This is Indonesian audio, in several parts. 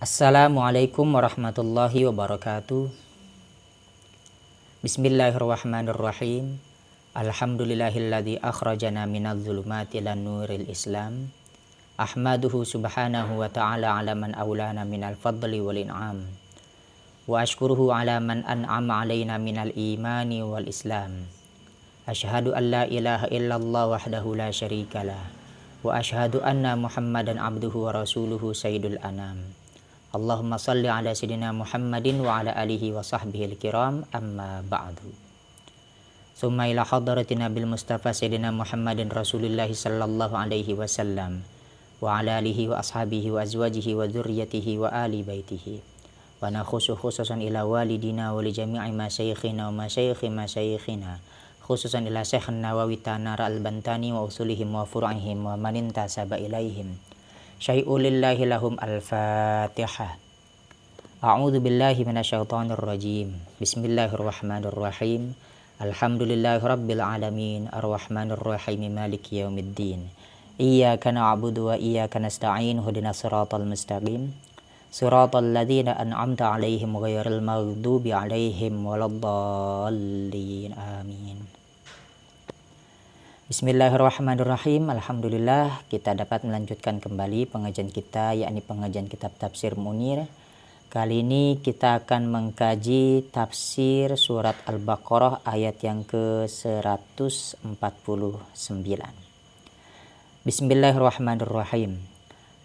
Assalamualaikum warahmatullahi wabarakatuh. Bismillahirrahmanirrahim. Alhamdulillahilladzi akhrajana minadh-dhulumati ilan nuril Islam. Ahmaduhu subhanahu wa ta'ala ala man aulana minal fadli wal in'am. Wa ashkuruhu ala man an'ama alaina minal imani wal islam. Ashhadu an la ilaha illallah wahdahu la syarikalah. Wa ashhadu anna Muhammadan abduhu wa rasuluhu sayyidul anam. Allahumma salli ala sayyidina Muhammadin wa ala alihi wa sahbihi al-kiram, amma ba'du. Summa ila hadratina bil Mustafa sayyidina Muhammadin Rasulillahi sallallahu alaihi wasallam wa ala alihi wa ashabihi wa azwajihi wa dzurriyyatihi wa ali baitihi. Wa nakhusu khususan ila walidina wa li jami'i masyayikhina wa masyayikhina khususan ila Syekh Nawawi Tanar al-Bantani wa usulihim wa furu'ihim wa man intasaba ilaihim. Syai'ulillahi lahum al-Fatihah. A'udzu billahi minasyaitonir rajim. Bismillahirrahmanirrahim. Alhamdulillahi rabbil alamin, arrahmanir rahim, maliki yaumiddin. Iyyaka na'budu wa iyyaka nasta'in, ihdinas siratal mustaqim. Siratal ladzina an'amta 'alaihim ghairil maghdubi 'alaihim waladdallin. Amin. Bismillahirrahmanirrahim. Alhamdulillah kita dapat melanjutkan kembali pengajian kita, yakni pengajian kitab Tafsir Munir. Kali ini kita akan mengkaji tafsir surat Al-Baqarah ayat yang ke-149. Bismillahirrahmanirrahim.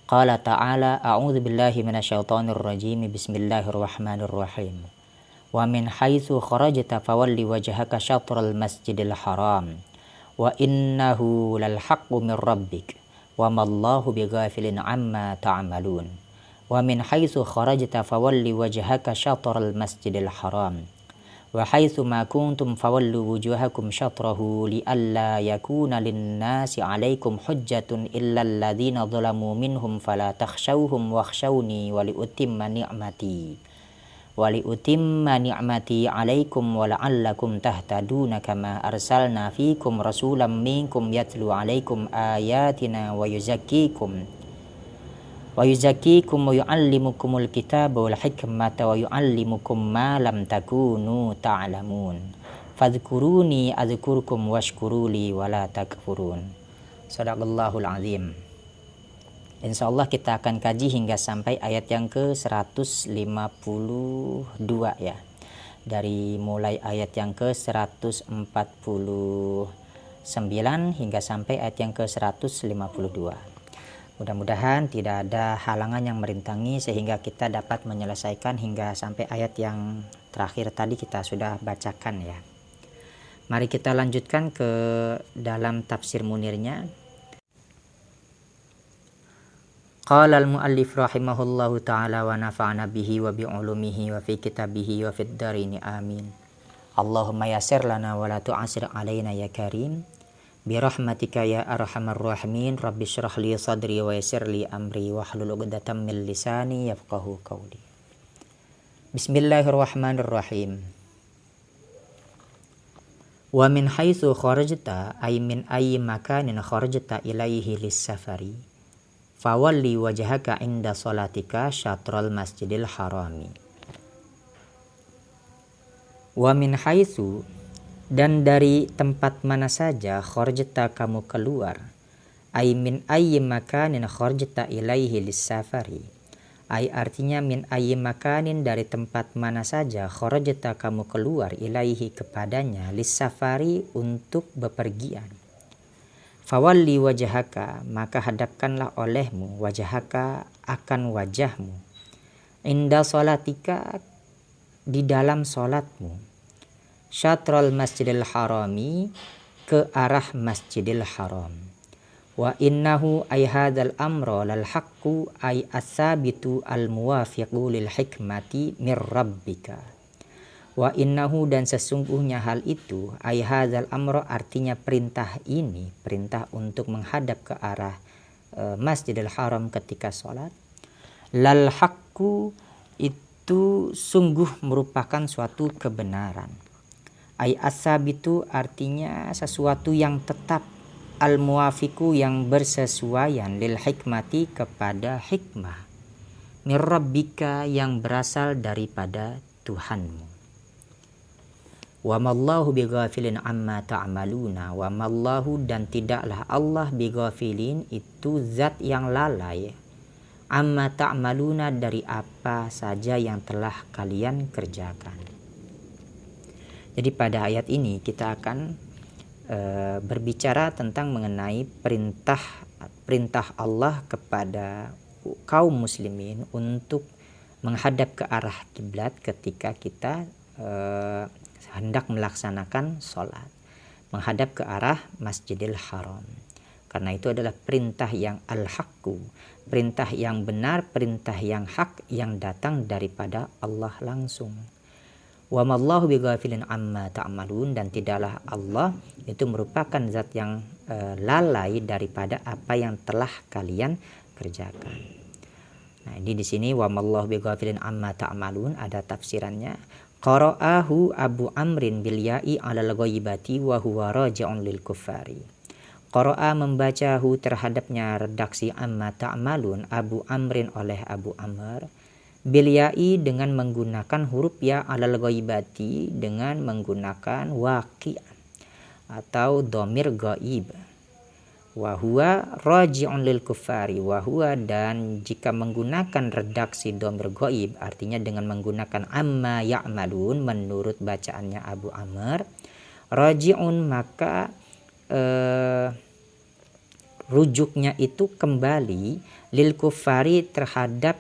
Qala ta'ala a'udzu billahi minasyaitonir rajim. Bismillahirrahmanirrahim. Wa min haitsu kharajta fawalli wajhaka syatral masjidil haram. Wa innahu lal haqqu mir rabbik wa mallahu bighafilin amma ta'malun. Wa min haitsu kharajta fawalli wajhaka syatral masjidil haram wa haitsu ma kuntum fawallu wujuhakum syatrahu li'alla yakuna lin-nasi 'alaikum hujjatun illa alladhina zalamu minhum fala takhshawhum wakhshawni wa liutimma ni'mati 'alaikum wa la'allakum tahtaduna kama arsalna fikum rasulam minkum yatlu 'alaikum ayatina wa yuzakkikum wa yu'allimukumul kitaba wal hikmata wa yu'allimukum ma lam takunu ta'lamun. Fadhkuruni adzkurkum washkuruli wa la takfurun. Shadaqallahul azim. Insyaallah kita akan kaji hingga sampai ayat yang ke-152 ya. Dari mulai ayat yang ke-149 hingga sampai ayat yang ke-152. Mudah-mudahan tidak ada halangan yang merintangi sehingga kita dapat menyelesaikan hingga sampai ayat yang terakhir tadi kita sudah bacakan ya. Mari kita lanjutkan ke dalam tafsir munirnya. Qala al-muallif rahimahullahu ta'ala wa nafa'ana bihi wa bi'ulumihi wa fi kitabihi wa fid darini amin. Allahumma yassir lana wa la tu'assir alaina ya karim. Birahmatika ya arhamar rahimin. Rabbi shrah li sadri wa yassir li amri wahlul 'uqdatam min lisani yafqahu qawli. Bismillahirrahmanirrahim. Wa min haitsu kharajta ay min ayyi makanin kharajta ilaihi lis-safari fawalli wajhaka inda sholatika syatral masjidil harami. Wa min haitsu, dan dari tempat mana saja kharajta kamu keluar, ay min ayyi makanin kharajta ilaihi lis-safari, ay artinya min ayyi makanin dari tempat mana saja kharajta kamu keluar ilaihi kepadanya lis-safari untuk bepergian. Fawalli wajhaka, maka hadapkanlah olehmu wajhaka akan wajahmu, inda sholatika di dalam sholatmu, syatral masjidil harami ke arah masjidil haram. Wa innahu ay hadzal amra lal haqqu ay as-sabitu al muwafiqu lil hikmati mir rabbika. Wa innahu, dan sesungguhnya hal itu, ay hadzal amra artinya perintah ini, perintah untuk menghadap ke arah Masjidil Haram ketika sholat. Lal haqqu, itu sungguh merupakan suatu kebenaran. Ay as-sabitu artinya sesuatu yang tetap, al muwafiqu yang bersesuaian, lil hikmati kepada hikmah, Rabbika yang berasal daripada Tuhanmu. Wa mallahu bighafilin amma ta'maluna. Wa mallahu dan tidaklah Allah bighafilin itu zat yang lalai amma ta'maluna dari apa saja yang telah kalian kerjakan. Jadi pada ayat ini kita akan berbicara tentang mengenai perintah Allah kepada kaum muslimin untuk menghadap ke arah kiblat ketika kita hendak melaksanakan sholat, menghadap ke arah Masjidil Haram. Karena itu adalah perintah yang al-haqqu, perintah yang benar, perintah yang hak yang datang daripada Allah langsung. Wa mallahu bighafilin amma ta'malun, dan tidaklah Allah itu merupakan zat yang lalai daripada apa yang telah kalian kerjakan. Nah, ini di sini wa mallahu bighafilin amma ta'malun ada tafsirannya. Qara'ahu Abu Amrin bil ya'i 'alal ghaibati wa huwa raji'un lil kuffari. Qara'a membacahu terhadapnya redaksi amma ta'malun Abu Amrin oleh Abu Amr bil ya'i dengan menggunakan huruf ya 'alal ghaibati dengan menggunakan waqi' atau dhamir ghaib. Wa huwa raji'un lil kuffari, wa huwa, dan jika menggunakan redaksi dhamir ghaib artinya dengan menggunakan amma ya'malun menurut bacaannya Abu Amr, raji'un maka rujuknya itu kembali lil kuffari terhadap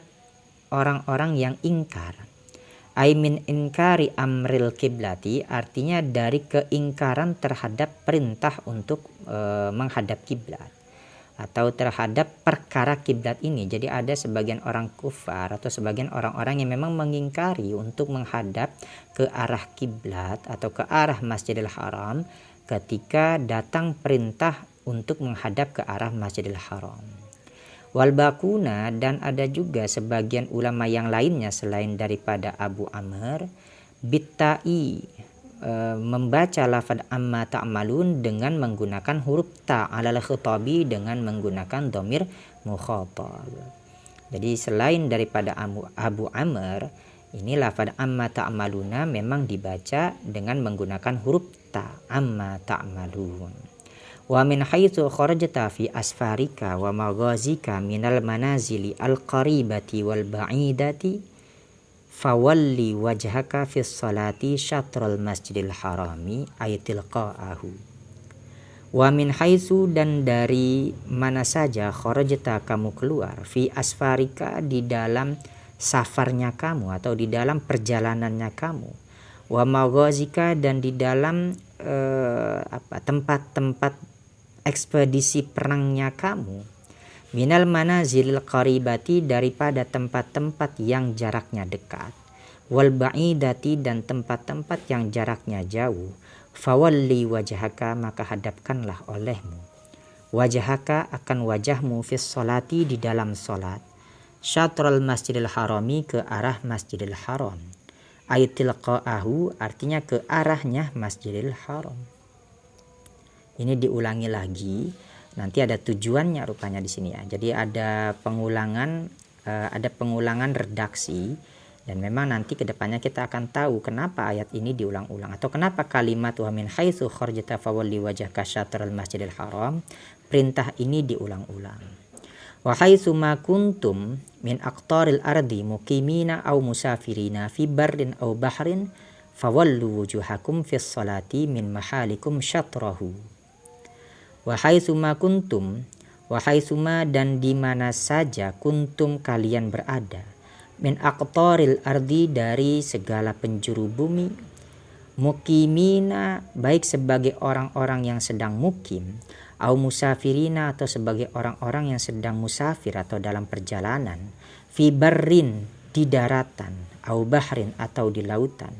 orang-orang yang ingkar. Aimin inkari amril kiblati artinya dari keingkaran terhadap perintah untuk menghadap kiblat atau terhadap perkara kiblat ini. Jadi ada sebagian orang kufar atau sebagian orang-orang yang memang mengingkari untuk menghadap ke arah kiblat atau ke arah Masjidil Haram ketika datang perintah untuk menghadap ke arah Masjidil Haram. Wal bakuna, dan ada juga sebagian ulama yang lainnya selain daripada Abu Amr bitta'i membaca lafaz amma ta'malun dengan menggunakan huruf ta alal khitabi dengan menggunakan dhamir mukhatab. Jadi selain daripada Abu Amr ini lafaz amma ta'maluna memang dibaca dengan menggunakan huruf ta amma ta'malun. Wa min haitsu kharajta fi asfarika wa maghazika minal manazili al-qaribati wal ba'idati fawalli wajhaka fis salati syatral masjidil harami ayatil qa'ahu. Wa min haitsu, dan dari mana saja kharajta kamu keluar fi asfarika di dalam safarnya kamu atau di dalam perjalanannya kamu, wa maghazika dan di dalam tempat-tempat ekspedisi perangnya kamu, minal manazilil qaribati daripada tempat-tempat yang jaraknya dekat, wal ba'idati dan tempat-tempat yang jaraknya jauh, fawalli wajhaka maka hadapkanlah olehmu, wajhaka akan wajahmu fis sholati di dalam solat, syatral masjidil harami ke arah Masjidil Haram, ayatil qa'ahu artinya ke arahnya Masjidil Haram. Ini diulangi lagi, nanti ada tujuannya rupanya di sini ya. Jadi ada pengulangan redaksi, dan memang nanti kedepannya kita akan tahu kenapa ayat ini diulang-ulang atau kenapa kalimat wa min haitsu kharajta fawalli wajhaka syatral masjidil haram, perintah ini diulang-ulang. Wa haitsu ma kuntum min aqtaril ardi muqimina aw musafirina fi barrin aw bahrin fawallu wujuhakum fis salati min mahalikum syatrahu. Wahai suma kuntum, wahai suma dan di mana saja kuntum kalian berada, min aqtaril ardi dari segala penjuru bumi, mukimina baik sebagai orang-orang yang sedang mukim, au musafirina atau sebagai orang-orang yang sedang musafir atau dalam perjalanan, fi barrin di daratan, au bahrin atau di lautan,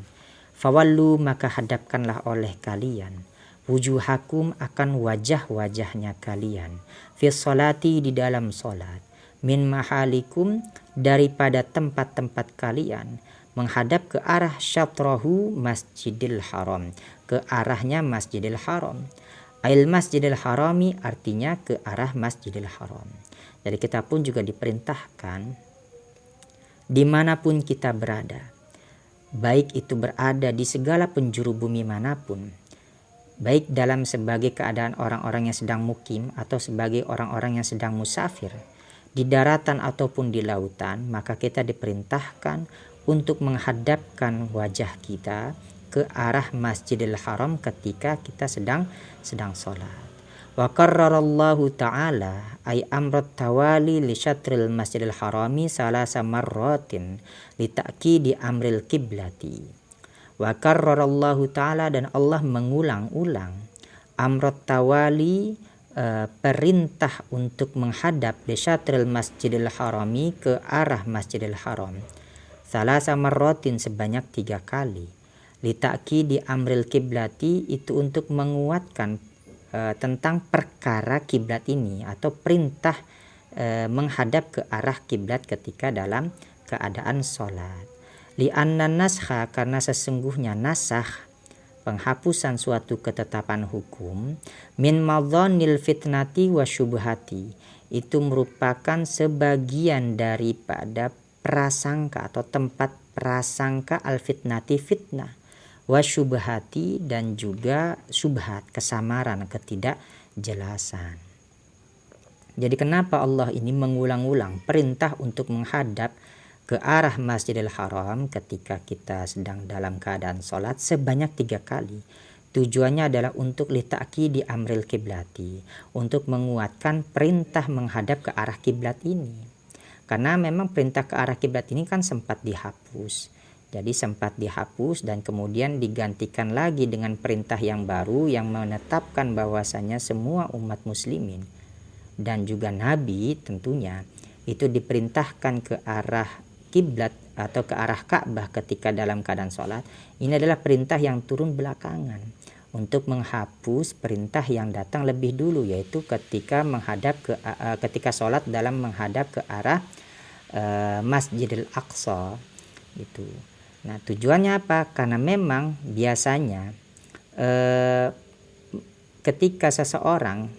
fawallu maka hadapkanlah oleh kalian wujuhakum akan wajah-wajahnya kalian fi sholati di dalam solat, min mahalikum daripada tempat-tempat kalian, menghadap ke arah syatrahu Masjidil Haram, ke arahnya Masjidil Haram. Ail Masjidil Harami artinya ke arah Masjidil Haram. Jadi kita pun juga diperintahkan dimanapun kita berada, baik itu berada di segala penjuru bumi manapun, baik dalam sebagai keadaan orang-orang yang sedang mukim atau sebagai orang-orang yang sedang musafir, di daratan ataupun di lautan, maka kita diperintahkan untuk menghadapkan wajah kita ke arah Masjidil Haram ketika kita sedang sholat. Wa qarrarallahu ta'ala ay amrat tawali li syatril Masjidil Harami salasa marratin li ta'kidi amril kiblati. Wa qarrarallahu ta'ala, dan Allah mengulang-ulang amrat tawali, perintah untuk menghadap li syatril Masjidil Harami, ke arah Masjidil Haram, salasa marratin sebanyak 3 kali. Li ta'kidi amril kiblati, itu untuk menguatkan tentang perkara kiblat ini, atau perintah menghadap ke arah kiblat ketika dalam keadaan sholat. Li'anna naskha, karena sesungguhnya nasakh, penghapusan suatu ketetapan hukum, min madhanil fitnati wa syubhati, itu merupakan sebagian daripada prasangka atau tempat prasangka al-fitnati, fitnah, wa syubhati, dan juga syubhat, kesamaran, ketidakjelasan. Jadi kenapa Allah ini mengulang-ulang perintah untuk menghadap ke arah Masjidil Haram ketika kita sedang dalam keadaan sholat sebanyak 3 kali? Tujuannya adalah untuk lita'kidi amril kiblati, untuk menguatkan perintah menghadap ke arah kiblat ini. Karena memang perintah ke arah kiblat ini kan sempat dihapus. Jadi sempat dihapus dan kemudian digantikan lagi dengan perintah yang baru yang menetapkan bahwasanya semua umat muslimin dan juga Nabi tentunya itu diperintahkan ke arah kiblat atau ke arah Ka'bah ketika dalam keadaan sholat. Ini adalah perintah yang turun belakangan untuk menghapus perintah yang datang lebih dulu, yaitu ketika ketika sholat dalam menghadap ke arah Masjidil Aqsa itu. Nah, tujuannya apa? Karena memang biasanya ketika seseorang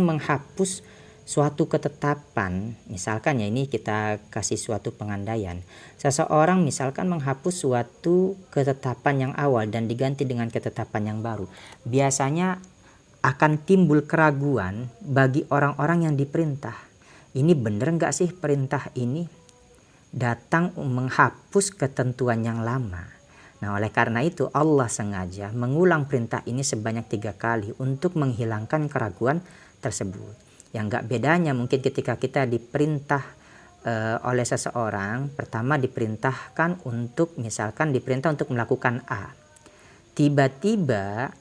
menghapus suatu ketetapan, misalkan ya, ini kita kasih suatu pengandaian, seseorang misalkan menghapus suatu ketetapan yang awal dan diganti dengan ketetapan yang baru, biasanya akan timbul keraguan bagi orang-orang yang diperintah. Ini benar nggak sih perintah ini datang menghapus ketentuan yang lama? Nah, oleh karena itu Allah sengaja mengulang perintah ini sebanyak 3 kali untuk menghilangkan keraguan tersebut. Yang gak bedanya mungkin ketika kita diperintah oleh seseorang, pertama diperintahkan untuk, misalkan diperintah untuk melakukan A, tiba-tiba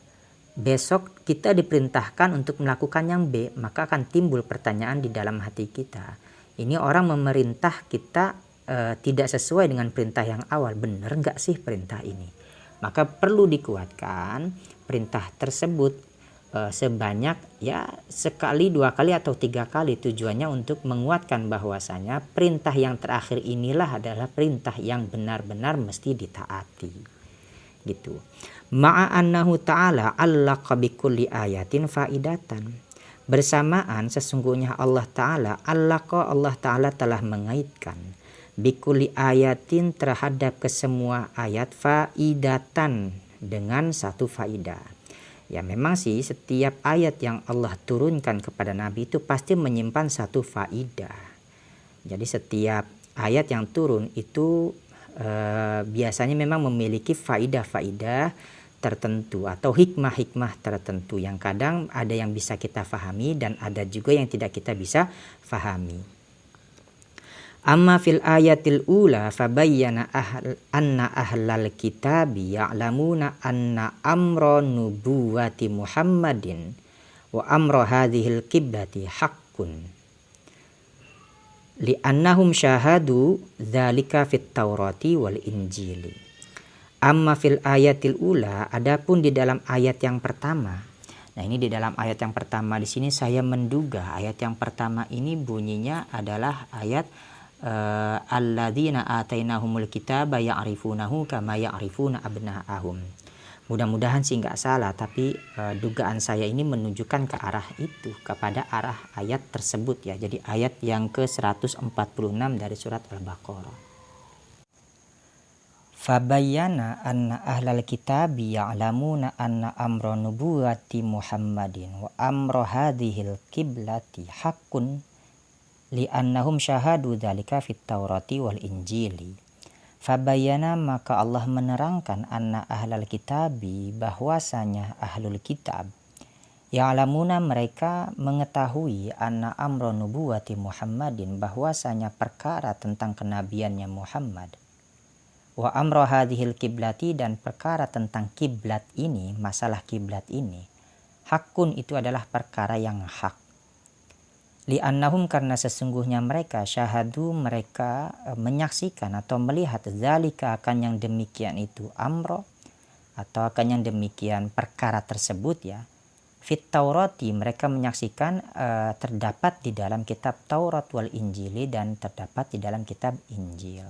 besok kita diperintahkan untuk melakukan yang B, maka akan timbul pertanyaan di dalam hati kita. Ini orang memerintah kita tidak sesuai dengan perintah yang awal, benar nggak sih perintah ini? Maka perlu dikuatkan perintah tersebut sebanyak ya sekali, 2 kali atau 3 kali, tujuannya untuk menguatkan bahwasanya perintah yang terakhir inilah adalah perintah yang benar-benar mesti ditaati gitu. Ma'annahu ta'ala allaqa bikulli ayatin faidatan, bersamaan sesungguhnya Allah Ta'ala telah mengaitkan bikuli ayatin terhadap kesemua ayat faidatan dengan satu faidah. Ya memang sih setiap ayat yang Allah turunkan kepada Nabi itu pasti menyimpan satu faidah. Jadi setiap ayat yang turun itu biasanya memang memiliki faidah-faidah tertentu atau hikmah-hikmah tertentu yang kadang ada yang bisa kita fahami dan ada juga yang tidak kita bisa fahami. Amma fil ayatil ula fabayyana anna ahlal kitabi ya'lamuna anna amra nubuwati Muhammadin wa amra hadhil qiblati haqqun li'annahum syahadu dzalika fit Taurati wal Injili. Amma fil ayatil ula, adapun di dalam ayat yang pertama. Nah, ini di dalam ayat yang pertama di sini saya menduga ayat yang pertama ini bunyinya adalah ayat alladzina atainahumul kitaba ya'rifunahu kama ya'rifuna abna'ahum. Mudah-mudahan sih nggak salah, tapi dugaan saya ini menunjukkan ke arah itu, kepada arah ayat tersebut ya. Jadi ayat yang ke-146 dari surat Al-Baqarah. Fabayyana anna ahlal kitabi ya'lamuna anna amra nubuwati Muhammadin wa amra hadhil qiblati haqqun li'annahum syahadu dzalika fit Taurati wal Injili. Fabayana, maka Allah menerangkan, anna ahlal kitabi, bahwasanya ahlul kitab, ya'lamuna, mereka mengetahui, anna amro nubuwati Muhammadin, bahwasanya perkara tentang kenabiannya Muhammad, wa amro hadhil kiblati, dan perkara tentang kiblat ini, masalah kiblat ini, hakun, itu adalah perkara yang hak. Li'annahum, karena sesungguhnya mereka, syahadu, mereka menyaksikan atau melihat, zalika, akan yang demikian itu, amro, atau akan yang demikian perkara tersebut ya, fit Taurati, mereka menyaksikan terdapat di dalam kitab Taurat wal Injili, dan terdapat di dalam kitab Injil.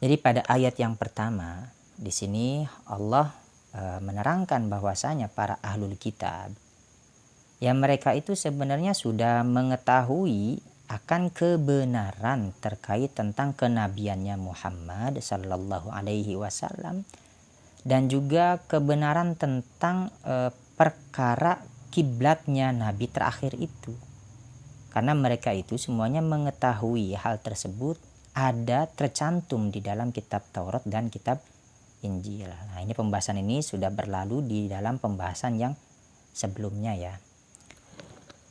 Jadi pada ayat yang pertama di sini Allah menerangkan bahwasanya para ahlul kitab, ya mereka itu sebenarnya sudah mengetahui akan kebenaran terkait tentang kenabiannya Muhammad sallallahu alaihi wasallam, dan juga kebenaran tentang perkara kiblatnya nabi terakhir itu. Karena mereka itu semuanya mengetahui hal tersebut ada tercantum di dalam kitab Taurat dan kitab Injil. Nah, ini pembahasan ini sudah berlalu di dalam pembahasan yang sebelumnya ya.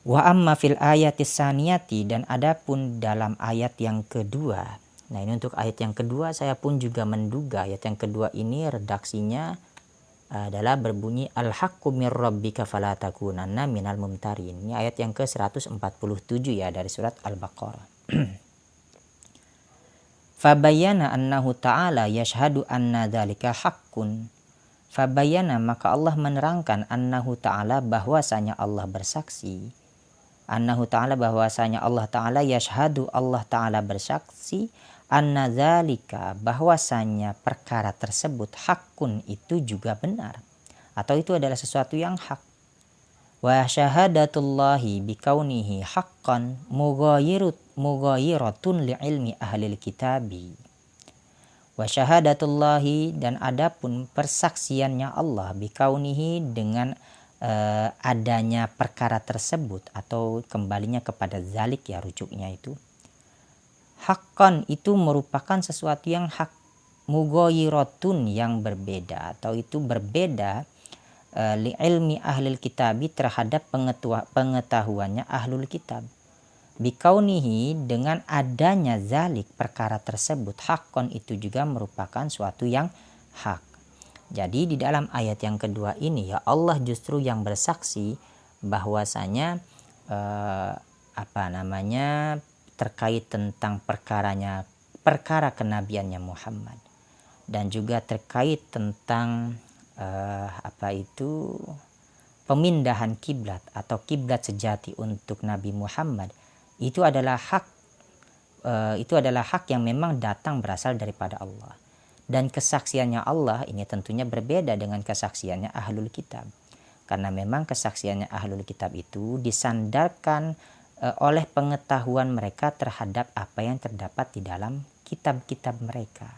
Wa amma fil ayatis saniyati, dan adapun dalam ayat yang kedua. Nah, ini untuk ayat yang kedua saya pun juga menduga ayat yang kedua ini redaksinya adalah berbunyi al-haqqu mir rabbika fala takunanna minal mumtarin. Ini ayat yang ke-147 ya dari surat Al-Baqarah. Fabayyana annahu ta'ala yashhadu anna dzalika haqqun. Fabayyana, maka Allah menerangkan, annahu ta'ala, bahwasanya Allah bersaksi, annahu ta'ala, bahwasanya Allah ta'ala, yashhadu, Allah ta'ala bersaksi, anna dzalika, bahwasanya perkara tersebut, hakun, itu juga benar, atau itu adalah sesuatu yang hak. Wa syahadatullahi bikaunihi haqqan mughayiratun li'ilmi ahlil kitabi. Wa syahadatullahi, dan adapun persaksiannya Allah, bikaunihi, dengan adanya perkara tersebut, atau kembalinya kepada zalik ya rujuknya itu, haqqan, itu merupakan sesuatu yang hak, mughayiratun, yang berbeda, atau itu berbeda li ilmi ahlil kitabi, terhadap pengetahuannya ahlul kitab, bikaunihi, dengan adanya zalik perkara tersebut, haqqan, itu juga merupakan suatu yang hak. Jadi di dalam ayat yang kedua ini ya Allah justru yang bersaksi bahwasanya terkait tentang perkara kenabiannya Muhammad, dan juga terkait tentang pemindahan kiblat atau kiblat sejati untuk Nabi Muhammad, itu adalah hak yang memang datang berasal daripada Allah. Dan kesaksiannya Allah ini tentunya berbeda dengan kesaksiannya ahlul kitab, karena memang kesaksiannya ahlul kitab itu disandarkan oleh pengetahuan mereka terhadap apa yang terdapat di dalam kitab-kitab mereka.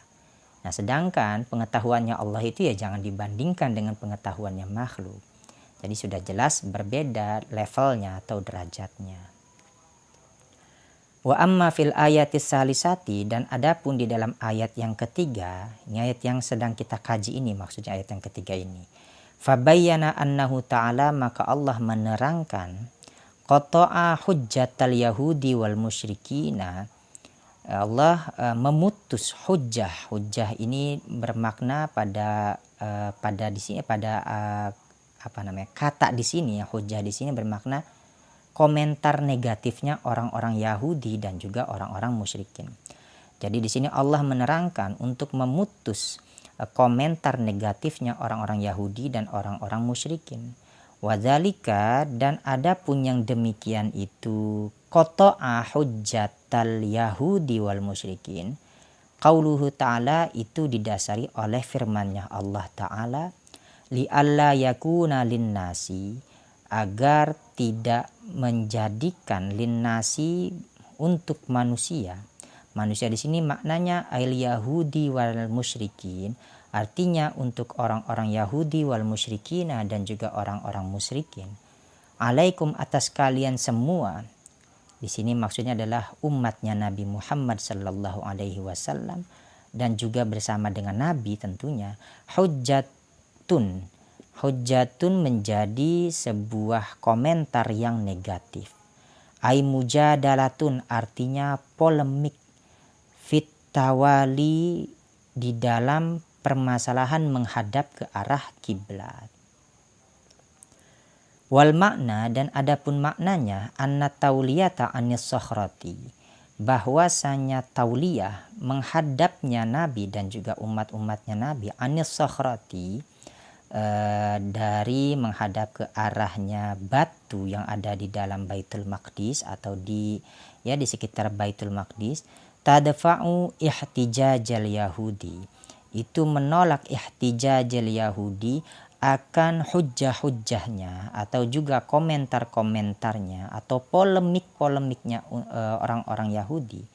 Nah, sedangkan pengetahuannya Allah itu ya jangan dibandingkan dengan pengetahuannya makhluk. Jadi sudah jelas berbeda levelnya atau derajatnya. Wa amma fil ayatis salisati, dan adapun di dalam ayat yang ketiga, ini ayat yang sedang kita kaji ini, maksudnya ayat yang ketiga ini. Fabayyana annahu ta'ala, maka Allah menerangkan, qata'a hujjatal yahudi wal musyrikina, Allah memutus hujjah. Hujjah ini bermakna pada di sini kata di sini ya, hujjah di sini bermakna komentar negatifnya orang-orang Yahudi dan juga orang-orang musyrikin. Jadi di sini Allah menerangkan untuk memutus komentar negatifnya orang-orang Yahudi dan orang-orang musyrikin. Wadzalika, dan adapun yang demikian itu, qata'a hujjatal Yahudi wal musyrikin, Qauluhu ta'ala itu didasari oleh firman-Nya Allah Ta'ala, li alla yakuna linnasi, agar tidak menjadikan linnasi untuk manusia. Manusia di sini maknanya al Yahudi wal musyrikin, artinya untuk orang-orang Yahudi wal musyrikin dan juga orang-orang musyrikin. Alaikum, atas kalian semua. Di sini maksudnya adalah umatnya Nabi Muhammad sallallahu alaihi wasallam dan juga bersama dengan Nabi tentunya. Hujjatun. Hujjatun menjadi sebuah komentar yang negatif. Ai mujadalatun artinya polemik. Fit tawali, di dalam permasalahan menghadap ke arah kiblat. Wal makna, dan adapun maknanya, anna tauliyata anis sokhrati, bahwasanya tauliyah menghadapnya Nabi dan juga umat-umatnya Nabi anis sokhrati, dari menghadap ke arahnya batu yang ada di dalam Baitul Maqdis atau di sekitar Baitul Maqdis, tadfa'u ihtijajal Yahudi, itu menolak ihtijajal Yahudi akan hujjah-hujjahnya atau juga komentar-komentarnya atau polemik-polemiknya orang-orang Yahudi,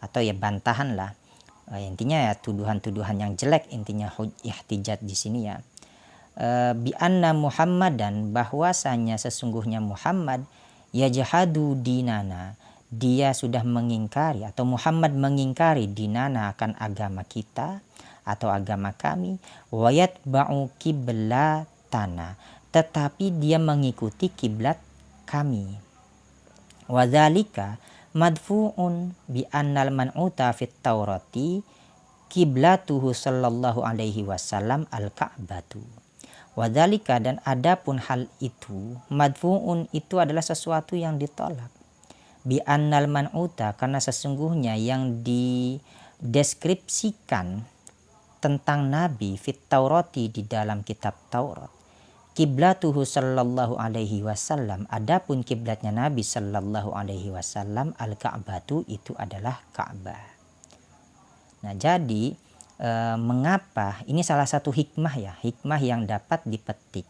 atau bantahan lah, intinya tuduhan-tuduhan yang jelek, intinya ihtijaj di sini bi anna Muhammadan, bahwasanya sesungguhnya Muhammad yajhadu dinana, dia sudah mengingkari atau Muhammad mengingkari dinana akan agama kita atau agama kami, wayat ba'u kiblatana, tetapi dia mengikuti kiblat kami. Wadzalika madfu'un bi annal man'uta fit taurati kiblatuhu sallallahu alaihi wasallam al-ka'batu. Wadzalika, dan adapun hal itu, madfu'un itu adalah sesuatu yang ditolak. Bi annal man'uta, karena sesungguhnya yang dideskripsikan tentang Nabi fit Taurati, di dalam kitab Taurat, kiblatuhu sallallahu alaihi wasallam, adapun kiblatnya Nabi sallallahu alaihi wasallam al-Ka'batu, itu adalah Ka'bah. Nah, jadi mengapa ini salah satu hikmah yang dapat dipetik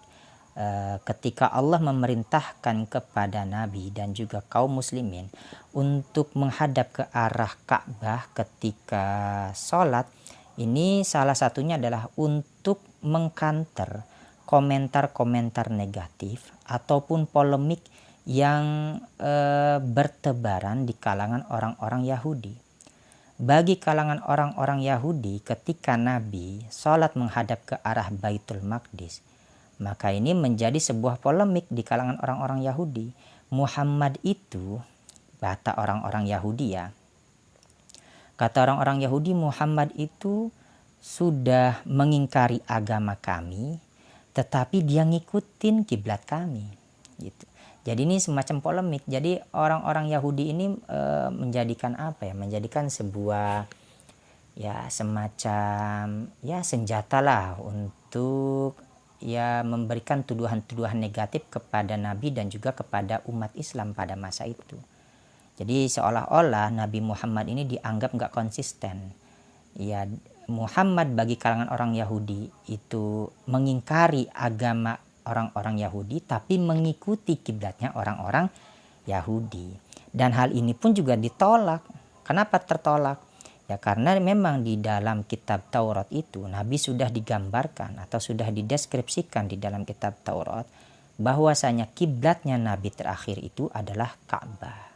ketika Allah memerintahkan kepada Nabi dan juga kaum muslimin untuk menghadap ke arah Ka'bah ketika sholat. Ini salah satunya adalah untuk mengkanter komentar-komentar negatif ataupun polemik yang bertebaran di kalangan orang-orang Yahudi. Bagi kalangan orang-orang Yahudi, ketika Nabi sholat menghadap ke arah Baitul Maqdis, maka ini menjadi sebuah polemik di kalangan orang-orang Yahudi. Muhammad itu, kata orang-orang Yahudi kata orang-orang Yahudi, Muhammad itu sudah mengingkari agama kami, tetapi dia ngikutin kiblat kami. Gitu. Jadi ini semacam polemik. Jadi orang-orang Yahudi ini menjadikan menjadikan sebuah semacam senjata lah untuk memberikan tuduhan-tuduhan negatif kepada Nabi dan juga kepada umat Islam pada masa itu. Jadi seolah-olah Nabi Muhammad ini dianggap nggak konsisten. Muhammad bagi kalangan orang Yahudi itu mengingkari agama orang-orang Yahudi, tapi mengikuti kiblatnya orang-orang Yahudi. Dan hal ini pun juga ditolak. Kenapa tertolak? Karena memang di dalam kitab Taurat itu Nabi sudah digambarkan atau sudah dideskripsikan di dalam kitab Taurat bahwasanya kiblatnya Nabi terakhir itu adalah Ka'bah.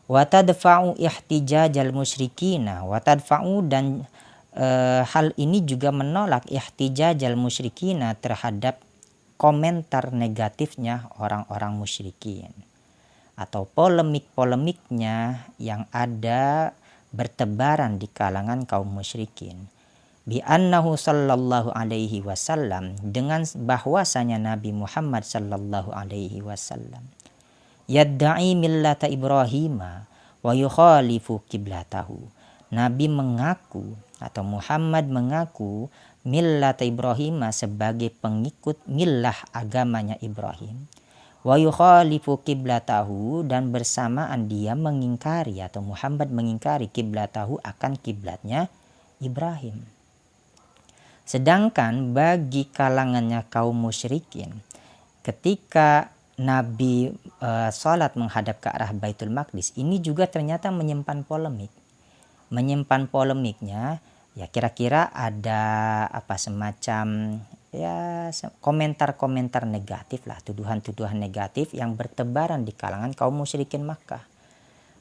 Wa tadfa'u ihtijajal musyrikina, wa tadfa'u, dan hal ini juga menolak ihtijajal musyrikina, terhadap komentar negatifnya orang-orang musyrikin atau polemik-polemiknya yang ada bertebaran di kalangan kaum musyrikin. Bi annahu sallallahu alaihi wasallam, dengan bahwasanya Nabi Muhammad sallallahu alaihi wasallam yadda'i millata Ibrahima wa yukhalifu kiblatahu, Nabi mengaku atau Muhammad mengaku millata Ibrahima sebagai pengikut millah agamanya Ibrahim, wa yukhalifu kiblatahu, dan bersamaan dia mengingkari atau Muhammad mengingkari kiblatahu akan kiblatnya Ibrahim. Sedangkan bagi kalangannya kaum musyrikin, ketika Nabi sholat menghadap ke arah Baitul Maqdis, ini juga ternyata menyimpan polemik. Menyimpan polemiknya ya kira-kira ada semacam komentar-komentar negatif lah, tuduhan-tuduhan negatif yang bertebaran di kalangan kaum musyrikin Makkah.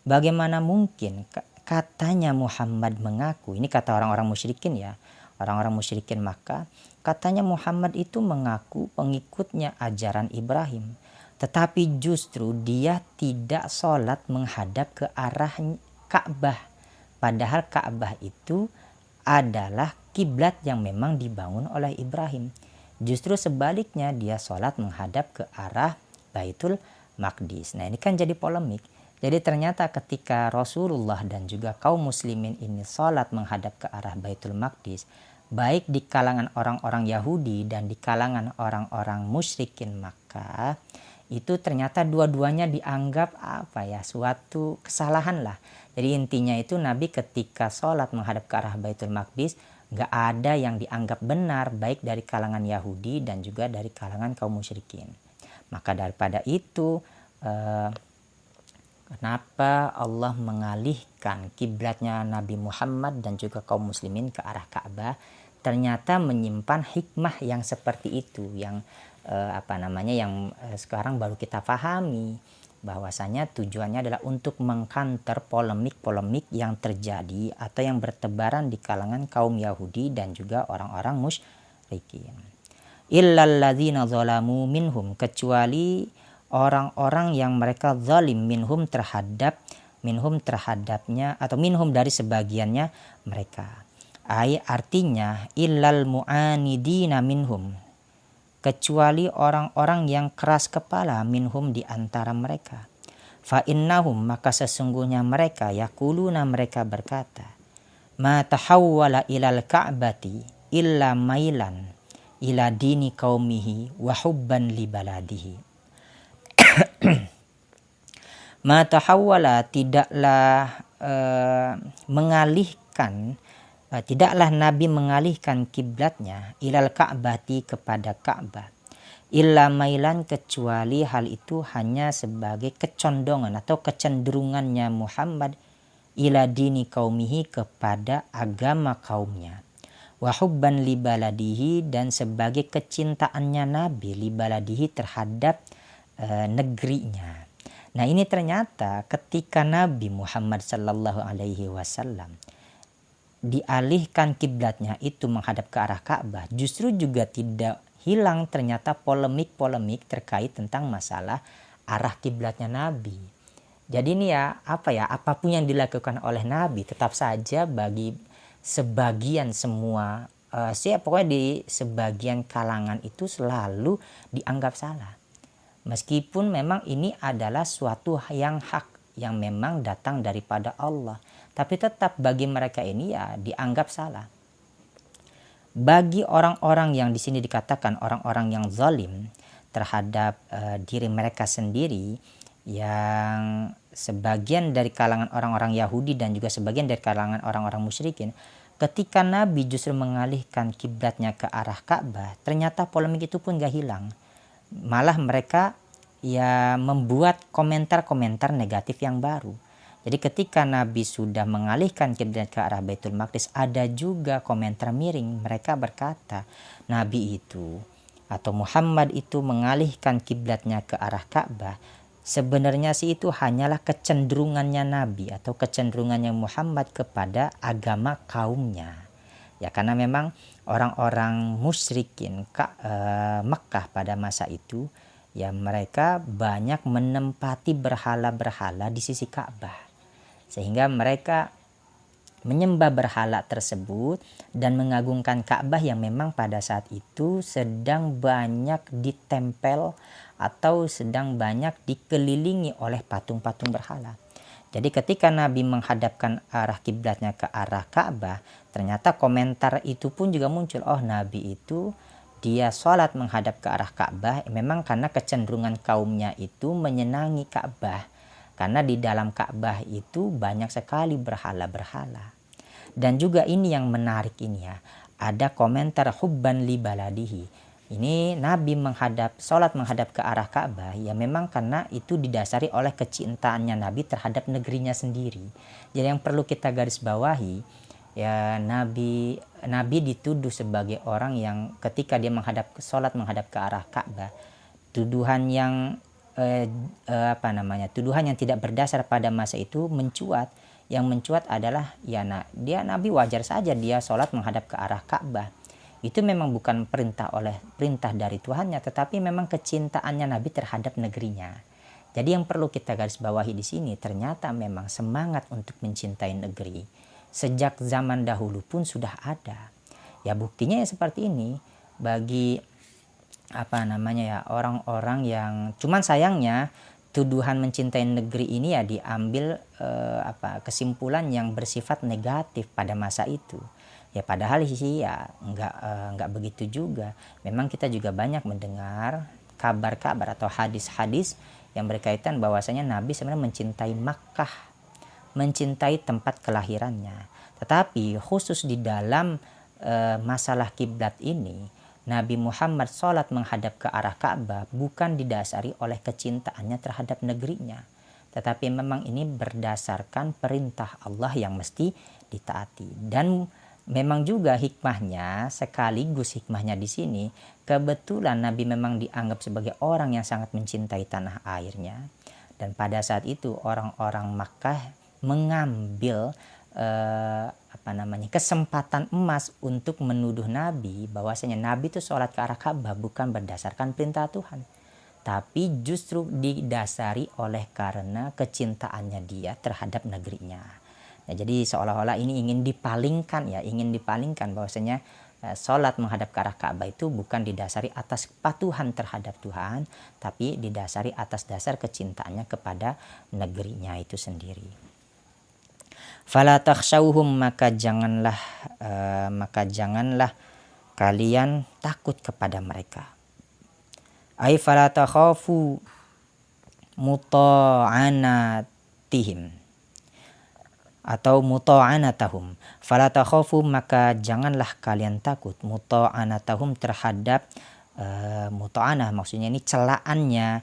Bagaimana mungkin katanya Muhammad mengaku, ini kata orang-orang musyrikin ya, orang-orang musyrikin Makkah, katanya Muhammad itu mengaku pengikutnya ajaran Ibrahim, tetapi justru dia tidak sholat menghadap ke arah Ka'bah, padahal Ka'bah itu adalah kiblat yang memang dibangun oleh Ibrahim. Justru sebaliknya dia sholat menghadap ke arah Baitul Maqdis. Nah ini kan jadi polemik. Jadi ternyata ketika Rasulullah dan juga kaum muslimin ini sholat menghadap ke arah Baitul Maqdis, baik di kalangan orang-orang Yahudi dan di kalangan orang-orang musyrikin Makkah, itu ternyata dua-duanya dianggap suatu kesalahan lah. Jadi intinya itu Nabi ketika sholat menghadap ke arah Baitul Maqdis, gak ada yang dianggap benar baik dari kalangan Yahudi dan juga dari kalangan kaum musyrikin. Maka daripada itu kenapa Allah mengalihkan kiblatnya Nabi Muhammad dan juga kaum muslimin ke arah Ka'bah? Ternyata menyimpan hikmah yang seperti itu, yang sekarang baru kita pahami, bahwasanya tujuannya adalah untuk mengkanter polemik-polemik yang terjadi atau yang bertebaran di kalangan kaum Yahudi dan juga orang-orang musyrikin. Illal ladzina zalamu minhum, kecuali orang-orang yang mereka zalim minhum terhadapnya atau minhum dari sebagiannya mereka. Artinya illal mu'anidina minhum, kecuali orang-orang yang keras kepala minhum di antara mereka. Fa innahum, maka sesungguhnya mereka yaquluna, mereka berkata, ma tahawwala ilal ka'bati illa mailan ila dini qaumihi wa hubban li baladihi. Ma tahawwala, tidaklah Nabi mengalihkan kiblatnya ilal ka'bati, kepada Ka'bah, illa mailan, kecuali hal itu hanya sebagai kecondongan atau kecenderungannya Muhammad ila dini qaumihi, kepada agama kaumnya, wa hubban li baladihi, dan sebagai kecintaannya Nabi li baladihi, terhadap negerinya. Nah ini ternyata ketika Nabi Muhammad sallallahu alaihi wasallam dialihkan kiblatnya itu menghadap ke arah Ka'bah, justru juga tidak hilang ternyata polemik-polemik terkait tentang masalah arah kiblatnya Nabi. Jadi ini apapun yang dilakukan oleh Nabi tetap saja bagi sebagian semua pokoknya di sebagian kalangan itu selalu dianggap salah. Meskipun memang ini adalah suatu yang hak yang memang datang daripada Allah, tapi tetap bagi mereka ini dianggap salah. Bagi orang-orang yang di sini dikatakan orang-orang yang zalim terhadap diri mereka sendiri, yang sebagian dari kalangan orang-orang Yahudi dan juga sebagian dari kalangan orang-orang musyrikin, ketika Nabi justru mengalihkan kiblatnya ke arah Ka'bah, ternyata polemik itu pun gak hilang. Malah mereka membuat komentar-komentar negatif yang baru. Jadi ketika Nabi sudah mengalihkan kiblat ke arah Baitul Maqdis, ada juga komentar miring. Mereka berkata, Nabi itu atau Muhammad itu mengalihkan kiblatnya ke arah Ka'bah, sebenarnya sih itu hanyalah kecenderungannya Nabi atau kecenderungannya Muhammad kepada agama kaumnya. Ya karena memang orang-orang musyrikin Mekah pada masa itu, mereka banyak menempati berhala-berhala di sisi Ka'bah. Sehingga mereka menyembah berhala tersebut dan mengagungkan Ka'bah yang memang pada saat itu sedang banyak ditempel atau sedang banyak dikelilingi oleh patung-patung berhala. Jadi ketika Nabi menghadapkan arah kiblatnya ke arah Ka'bah, ternyata komentar itu pun juga muncul. Oh, Nabi itu dia sholat menghadap ke arah Ka'bah memang karena kecenderungan kaumnya itu menyenangi Ka'bah, karena di dalam Ka'bah itu banyak sekali berhala-berhala. Dan juga ini yang menarik ini ya, ada komentar hubban li baladihi. Ini Nabi sholat menghadap ke arah Ka'bah ya memang karena itu didasari oleh kecintaannya Nabi terhadap negerinya sendiri. Jadi yang perlu kita garis bawahi ya, Nabi dituduh sebagai orang yang ketika dia sholat menghadap ke arah Ka'bah, tuduhan yang tuduhan yang tidak berdasar pada masa itu mencuat. Yang mencuat adalah ya Nabi wajar saja dia sholat menghadap ke arah Ka'bah. Itu memang bukan perintah dari Tuhannya, tetapi memang kecintaannya Nabi terhadap negerinya. Jadi yang perlu kita garis bawahi di sini, ternyata memang semangat untuk mencintai negeri sejak zaman dahulu pun sudah ada. Ya buktinya ya seperti ini bagi orang-orang yang cuman sayangnya tuduhan mencintai negeri ini ya diambil kesimpulan yang bersifat negatif pada masa itu. Ya padahal sih ya enggak begitu juga. Memang kita juga banyak mendengar kabar-kabar atau hadis-hadis yang berkaitan bahwasanya Nabi sebenarnya mencintai Makkah, mencintai tempat kelahirannya. Tetapi khusus di dalam masalah kiblat ini, Nabi Muhammad sholat menghadap ke arah Ka'bah bukan didasari oleh kecintaannya terhadap negerinya, tetapi memang ini berdasarkan perintah Allah yang mesti ditaati. Dan memang juga sekaligus hikmahnya di sini, kebetulan Nabi memang dianggap sebagai orang yang sangat mencintai tanah airnya. Dan pada saat itu orang-orang Makkah mengambil kesempatan emas untuk menuduh Nabi bahwasanya Nabi itu sholat ke arah Ka'bah bukan berdasarkan perintah Tuhan, tapi justru didasari oleh karena kecintaannya dia terhadap negerinya. Nah, jadi seolah-olah ini ingin dipalingkan bahwasanya sholat menghadap ke arah Ka'bah itu bukan didasari atas kepatuhan terhadap Tuhan, tapi didasari atas dasar kecintaannya kepada negerinya itu sendiri. Fala takhshawhum, maka janganlah kalian takut kepada mereka. Ai fala takhafu muta'anatihim atau muta'anatahum. Fala takhafu, maka janganlah kalian takut muta'anatahum terhadap muta'anah, maksudnya ini celaannya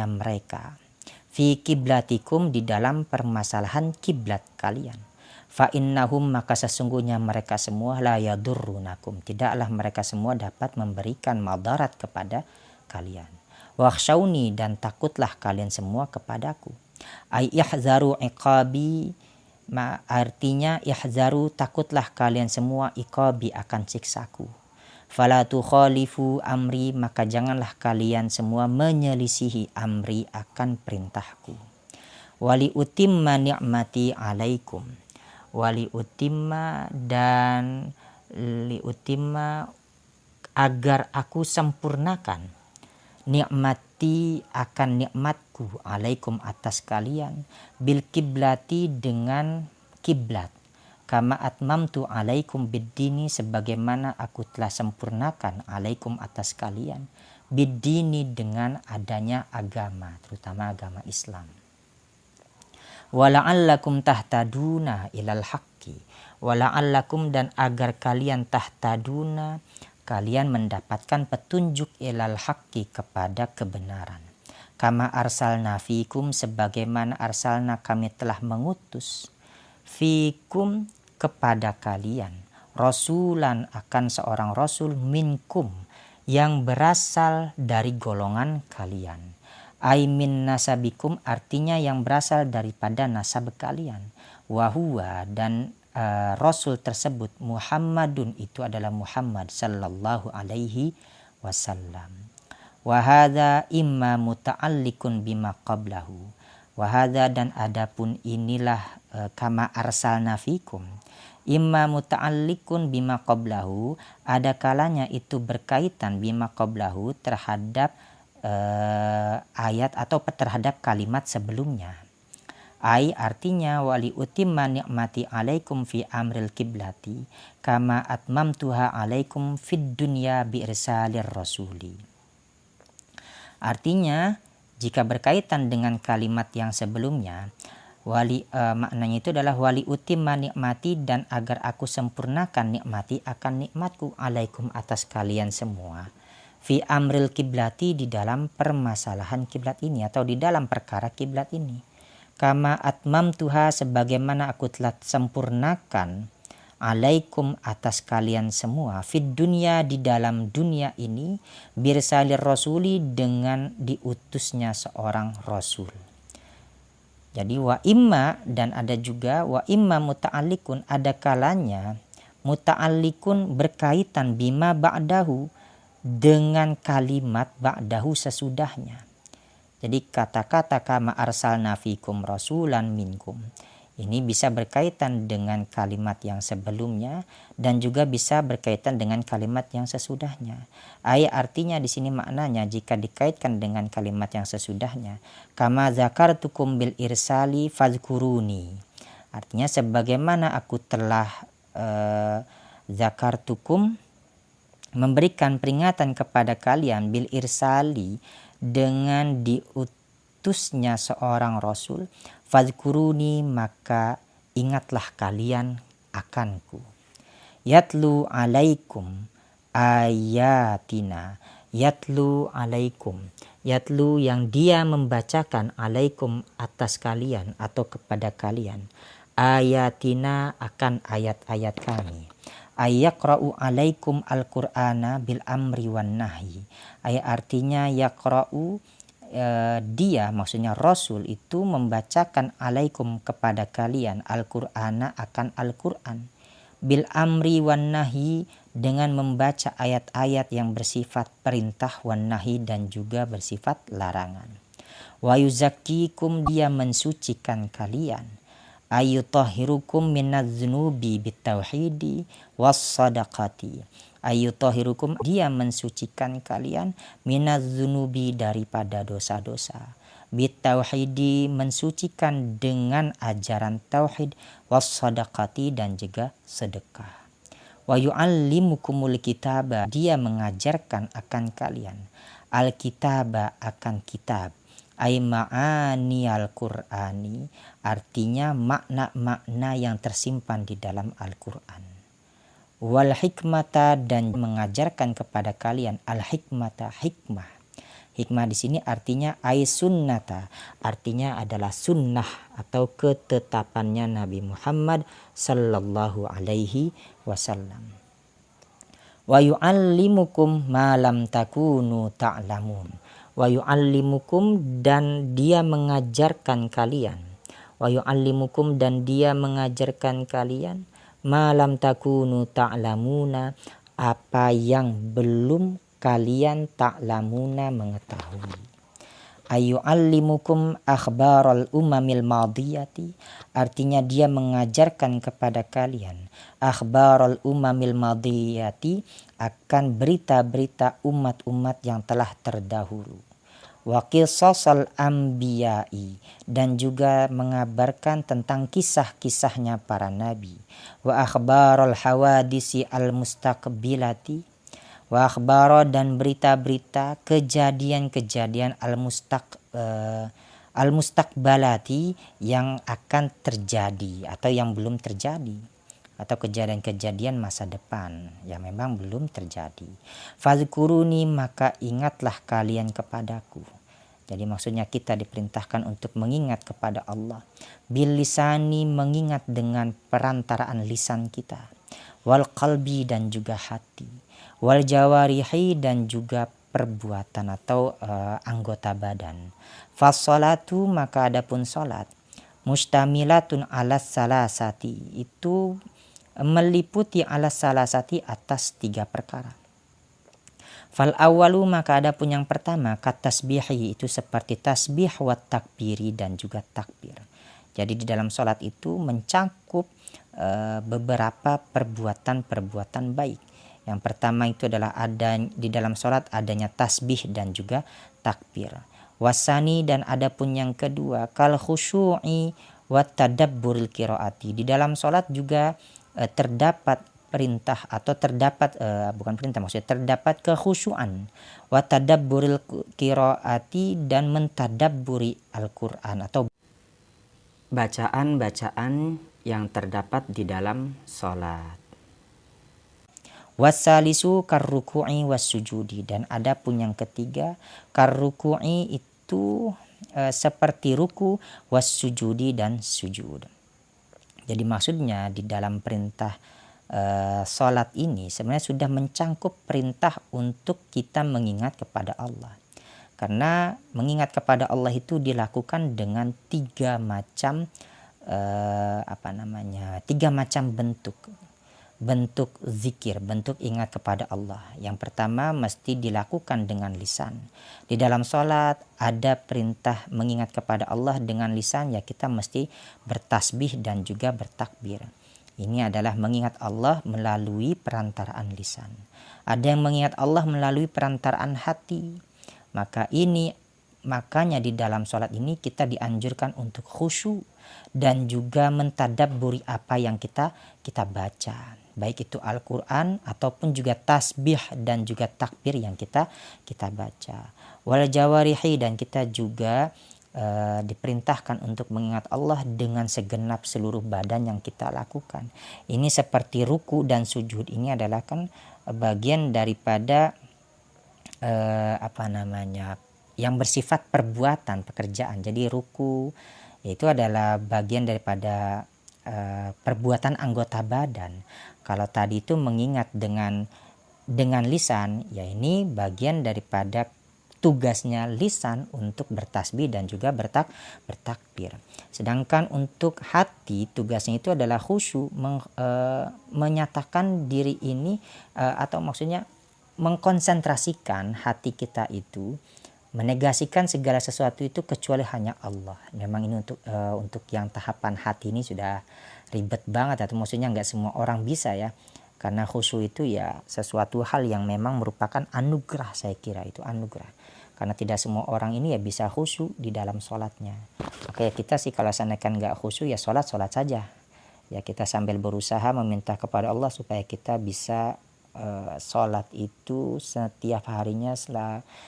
mereka. Fi kiblatikum, di dalam permasalahan kiblat kalian. Fa innahum, maka sesungguhnya mereka semua la yadurrunakum, tidaklah mereka semua dapat memberikan madarat kepada kalian. Wakhshawni, dan takutlah kalian semua kepadaku. Ay ihzaru iqabi, artinya ihzaru, takutlah kalian semua iqabi, akan siksaku. Fala tukhalifu amri, maka janganlah kalian semua menyelisihi amri, akan perintahku. Wali utimma ni'mati alaikum, wali utimma, dan li utimma, agar aku sempurnakan, nikmati, akan nikmatku, alaikum, atas kalian, bil kiblati, dengan kiblat, kama atmamtu alaikum biddini, sebagaimana aku telah sempurnakan alaikum, atas kalian, biddini, dengan adanya agama, terutama agama Islam. Wala'allakum tahtaduna ilal haqqi, wala'allakum, dan agar kalian tahtaduna, kalian mendapatkan petunjuk, ilal haqqi, kepada kebenaran. Kama arsalna fikum, sebagaimana arsalna, kami telah mengutus, fikum, kepada kalian, rasulan, akan seorang rasul, minkum, yang berasal dari golongan kalian. Ai min nasabikum, artinya yang berasal daripada nasab kalian. Wahuwa, dan rasul tersebut, Muhammadun, itu adalah Muhammad sallallahu alaihi wasallam. Wahada imma muta'allikun bima qablahu. Wahada, dan adapun inilah kama arsalna fikum, imma muta'allikun bima qablahu, ada kalanya itu berkaitan bima qablahu, terhadap ayat atau terhadap kalimat sebelumnya. Artinya wali utimma nikmati alaikum fi amril kiblati kama atmamtuha alaikum fid dunya bi irsalir rasuli. Artinya jika berkaitan dengan kalimat yang sebelumnya, maknanya itu adalah wali utimma nikmati, dan agar aku sempurnakan nikmati akan nikmatku alaikum atas kalian semua, fi amril kiblati di dalam permasalahan kiblat ini atau di dalam perkara kiblat ini, kama atmamtuha sebagaimana aku telah sempurnakan alaikum atas kalian semua fid dunya di dalam dunia ini birsalir rasuli dengan diutusnya seorang rasul. Jadi wa imma, dan ada juga wa imma muta'allikun, ada kalanya muta'allikun berkaitan bima ba'dahu dengan kalimat ba'dahu sesudahnya. Jadi kata-kata kama arsalna fikum rasulan minkum ini bisa berkaitan dengan kalimat yang sebelumnya dan juga bisa berkaitan dengan kalimat yang sesudahnya. Artinya di sini maknanya jika dikaitkan dengan kalimat yang sesudahnya, kama zakartukum bil irsali fadhkuruni. Artinya sebagaimana aku telah zakartukum memberikan peringatan kepada kalian bil irsali dengan diutusnya seorang rasul, fadhkuruni maka ingatlah kalian akanku. Yatlu alaikum ayatina, yatlu alaikum, yatlu yang dia membacakan alaikum atas kalian atau kepada kalian, ayatina akan ayat-ayat kami. Ayakra'u alaikum al-Qur'ana bil amri wan nahyi. Artinya yakra'u, dia maksudnya Rasul itu membacakan alaikum kepada kalian Al-Qur'ana akan Al-Qur'an, bil amri wan nahyi dengan membaca ayat-ayat yang bersifat perintah wan nahyi dan juga bersifat larangan. Wa yuzakkikum, dia mensucikan kalian, ayutahhirukum minadz-dzunubi bitauhidi was sadaqati. Ayutahhirukum, dia mensucikan kalian minadz-dzunubi daripada dosa-dosa, bitauhidi mensucikan dengan ajaran tauhid, was sadaqati dan juga sedekah. Wa yu'allimukumul kitaba, dia mengajarkan akan kalian al-kitaba akan kitab, ay ma'ani al-Qur'ani, artinya makna-makna yang tersimpan di dalam Al-Qur'an. Wal hikmata, dan mengajarkan kepada kalian al-hikmata, hikmah. Hikmah di sini artinya ay sunnata, artinya adalah sunnah atau ketetapannya Nabi Muhammad sallallahu alaihi wasallam. Wa yu'allimukum ma lam takunu ta'lamun. Wa yu'allimukum, dan dia mengajarkan kalian. Wa yu'allimukum, dan dia mengajarkan kalian malam takunu ta'lamuna, apa yang belum kalian ta'lamuna mengetahui. Ayu'allimukum akhbaral umamil madiyati, artinya dia mengajarkan kepada kalian akhbaral umamil madiyati, akan berita-berita umat-umat yang telah terdahulu. Wa qisasal anbiya'i, dan juga mengabarkan tentang kisah-kisahnya para nabi. Wa akhbarul hawadisi al-mustaqbilati, wa akhbaro, dan berita-berita kejadian-kejadian al-mustaqbalati yang akan terjadi atau yang belum terjadi, atau kejadian-kejadian masa depan yang memang belum terjadi. Fadhkuruni, maka ingatlah kalian kepadaku. Jadi maksudnya kita diperintahkan untuk mengingat kepada Allah. Bil lisani, mengingat dengan perantaraan lisan kita. Wal qalbi, dan juga hati. Wal jawarihi, dan juga perbuatan atau anggota badan. Fassolatu, maka adapun salat, mustamilatun alas salasati, itu meliputi alas salasati atas 3 perkara. Fal awalu, maka adapun yang pertama katasbihi, itu seperti tasbih wa takbiri dan juga takbir. Jadi di dalam sholat itu mencakup beberapa perbuatan-perbuatan baik. Yang pertama itu adalah ada di dalam sholat adanya tasbih dan juga takbir. Wasani, dan adapun yang kedua, kal khusyu'i wa tadabburil qiraati. Di dalam salat juga terdapat perintah atau terdapat bukan perintah, maksudnya terdapat kekhusyuan, wa tadabburil qiraati, dan mentadabburi Al-Qur'an atau bacaan-bacaan yang terdapat di dalam salat. Wasalisu karruku'i wassujudi, dan adapun yang ketiga, karruku'i itu seperti ruku, wassujudi, dan sujud. Jadi maksudnya di dalam perintah salat ini sebenarnya sudah mencangkup perintah untuk kita mengingat kepada Allah. Karena mengingat kepada Allah itu dilakukan dengan tiga macam bentuk zikir, bentuk ingat kepada Allah. Yang pertama mesti dilakukan dengan lisan. Di dalam sholat ada perintah mengingat kepada Allah dengan lisan, ya kita mesti bertasbih dan juga bertakbir. Ini adalah mengingat Allah melalui perantaraan lisan. Ada yang mengingat Allah melalui perantaraan hati. Makanya di dalam sholat ini kita dianjurkan untuk khusyuk dan juga mentadabburi apa yang kita baca, baik itu Al-Quran ataupun juga tasbih dan juga takbir yang kita baca. Wal jawarihi, dan kita juga diperintahkan untuk mengingat Allah dengan segenap seluruh badan yang kita lakukan. Ini seperti ruku dan sujud, ini adalah kan bagian daripada yang bersifat perbuatan, pekerjaan. Jadi ruku itu adalah bagian daripada perbuatan anggota badan. Kalau tadi itu mengingat dengan lisan, ya ini bagian daripada tugasnya lisan untuk bertasbih dan juga bertakbir. Sedangkan untuk hati tugasnya itu adalah khusyuk, menyatakan diri ini atau maksudnya mengkonsentrasikan hati kita itu, menegasikan segala sesuatu itu kecuali hanya Allah. Memang ini untuk yang tahapan hati ini sudah ribet banget, atau maksudnya nggak semua orang bisa ya, karena khusyuk itu ya sesuatu hal yang memang merupakan anugerah. Saya kira itu anugerah, karena tidak semua orang ini ya bisa khusyuk di dalam sholatnya. Oke, kita sih kalau seandainya nggak khusyuk ya sholat saja ya, kita sambil berusaha meminta kepada Allah supaya kita bisa sholat itu setiap harinya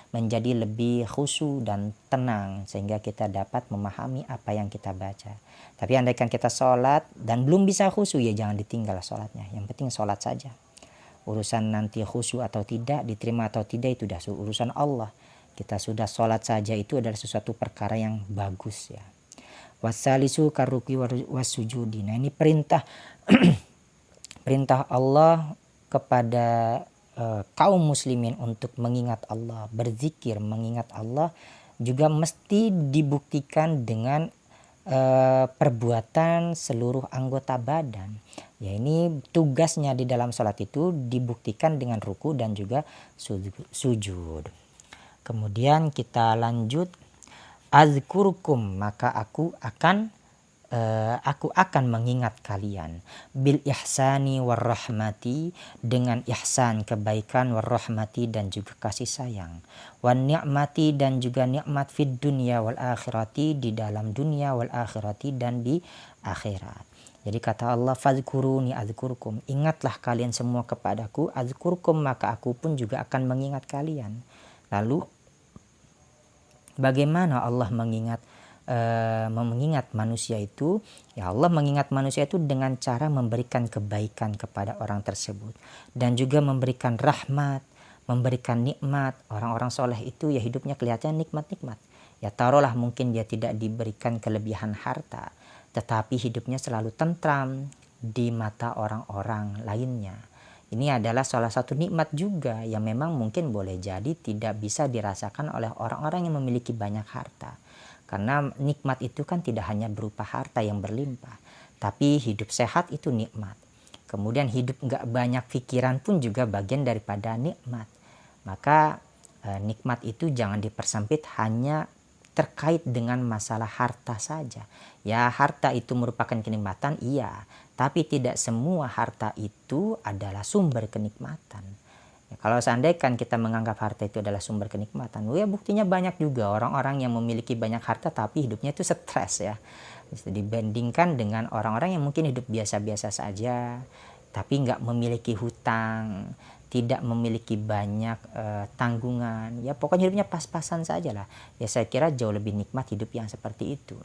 menjadi lebih khusyuk dan tenang, sehingga kita dapat memahami apa yang kita baca. Tapi andaikan kita sholat dan belum bisa khusyuk, ya jangan ditinggal sholatnya. Yang penting sholat saja. Urusan nanti khusyuk atau tidak, diterima atau tidak, itu sudah urusan Allah. Kita sudah sholat saja, itu adalah sesuatu perkara yang bagus ya. Wasalisu karuki wasujudi. Nah ini perintah perintah Allah kepada kaum muslimin untuk mengingat Allah, berzikir, mengingat Allah juga mesti dibuktikan dengan perbuatan seluruh anggota badan. Ya ini tugasnya di dalam sholat itu dibuktikan dengan ruku dan juga sujud. Kemudian kita lanjut, azkurukum, maka aku akan mengingat kalian, bil ihsani warahmati, dengan ihsan kebaikan, warahmati dan juga kasih sayang, wan ni'mati dan juga nikmat, fid dunya wal akhirati, di dalam dunia, wal akhirati dan di akhirat. Jadi kata Allah, fadzkuruni adzkurkum, ingatlah kalian semua kepadaku, adzkurkum, maka aku pun juga akan mengingat kalian. Lalu bagaimana Allah mengingat manusia itu? Ya Allah mengingat manusia itu dengan cara memberikan kebaikan kepada orang tersebut dan juga memberikan rahmat, memberikan nikmat. Orang-orang soleh itu ya hidupnya kelihatan nikmat-nikmat. Ya taruhlah mungkin dia tidak diberikan kelebihan harta, tetapi hidupnya selalu tentram di mata orang-orang lainnya. Ini adalah salah satu nikmat juga yang memang mungkin boleh jadi tidak bisa dirasakan oleh orang-orang yang memiliki banyak harta. Karena nikmat itu kan tidak hanya berupa harta yang berlimpah, tapi hidup sehat itu nikmat. Kemudian hidup nggak banyak pikiran pun juga bagian daripada nikmat. Maka nikmat itu jangan dipersempit hanya terkait dengan masalah harta saja. Ya harta itu merupakan kenikmatan, iya. Tapi tidak semua harta itu adalah sumber kenikmatan. Ya, kalau seandainya kan kita menganggap harta itu adalah sumber kenikmatan, ya buktinya banyak juga orang-orang yang memiliki banyak harta tapi hidupnya itu stres ya. Bisa dibandingkan dengan orang-orang yang mungkin hidup biasa-biasa saja, tapi nggak memiliki hutang, tidak memiliki banyak tanggungan. Ya pokoknya hidupnya pas-pasan saja lah. Ya saya kira jauh lebih nikmat hidup yang seperti itu.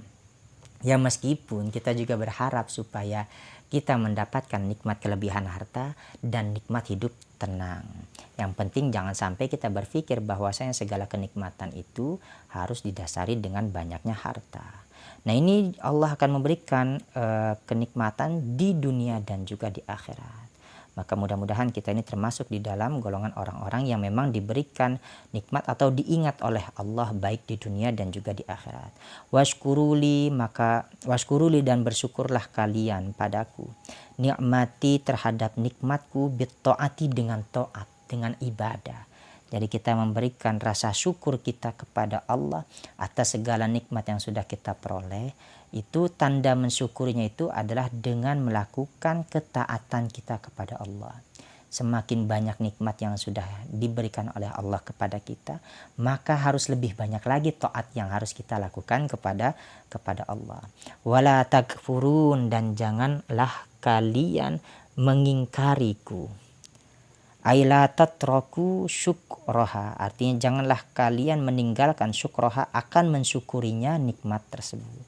Ya meskipun kita juga berharap supaya kita mendapatkan nikmat kelebihan harta dan nikmat hidup tenang. Yang penting jangan sampai kita berpikir bahwasanya segala kenikmatan itu harus didasari dengan banyaknya harta. Nah ini Allah akan memberikan kenikmatan di dunia dan juga di akhirat. Maka mudah-mudahan kita ini termasuk di dalam golongan orang-orang yang memang diberikan nikmat atau diingat oleh Allah baik di dunia dan juga di akhirat. Washkuruli dan bersyukurlah kalian padaku. Nikmati terhadap nikmatku bitaati dengan taat, dengan ibadah. Jadi kita memberikan rasa syukur kita kepada Allah atas segala nikmat yang sudah kita peroleh. Itu tanda mensyukurinya itu adalah dengan melakukan ketaatan kita kepada Allah. Semakin banyak nikmat yang sudah diberikan oleh Allah kepada kita, maka harus lebih banyak lagi taat yang harus kita lakukan kepada Allah. Wala takfurun, dan janganlah kalian mengingkariku. Aila tatraku syukroha, artinya janganlah kalian meninggalkan syukroha, akan mensyukurinya nikmat tersebut.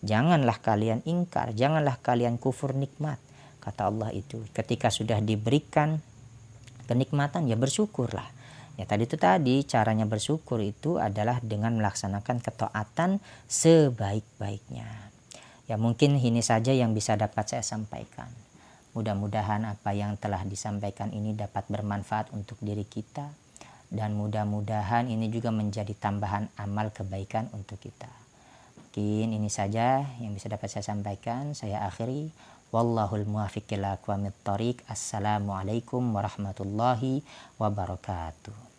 Janganlah kalian ingkar, janganlah kalian kufur nikmat, kata Allah itu. Ketika sudah diberikan kenikmatan ya bersyukurlah. Ya tadi caranya bersyukur itu adalah dengan melaksanakan ketaatan sebaik-baiknya. Ya mungkin ini saja yang bisa dapat saya sampaikan. Mudah-mudahan apa yang telah disampaikan ini dapat bermanfaat untuk diri kita, dan mudah-mudahan ini juga menjadi tambahan amal kebaikan untuk kita. Mungkin ini saja yang bisa dapat saya sampaikan. Saya akhiri. Wallahul muwaffiq ila aqwamit thoriq. Assalamualaikum warahmatullahi wabarakatuh.